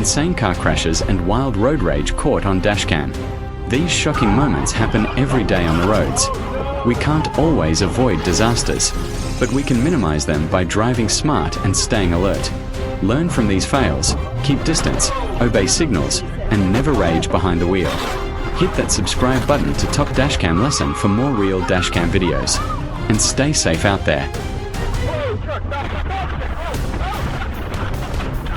insane car crashes and wild road rage caught on dashcam. These shocking moments happen every day on the roads. We can't always avoid disasters, but we can minimize them by driving smart and staying alert. Learn from these fails, keep distance, obey signals, and never rage behind the wheel. Hit that subscribe button to top dashcam lesson for more real dashcam videos. And stay safe out there.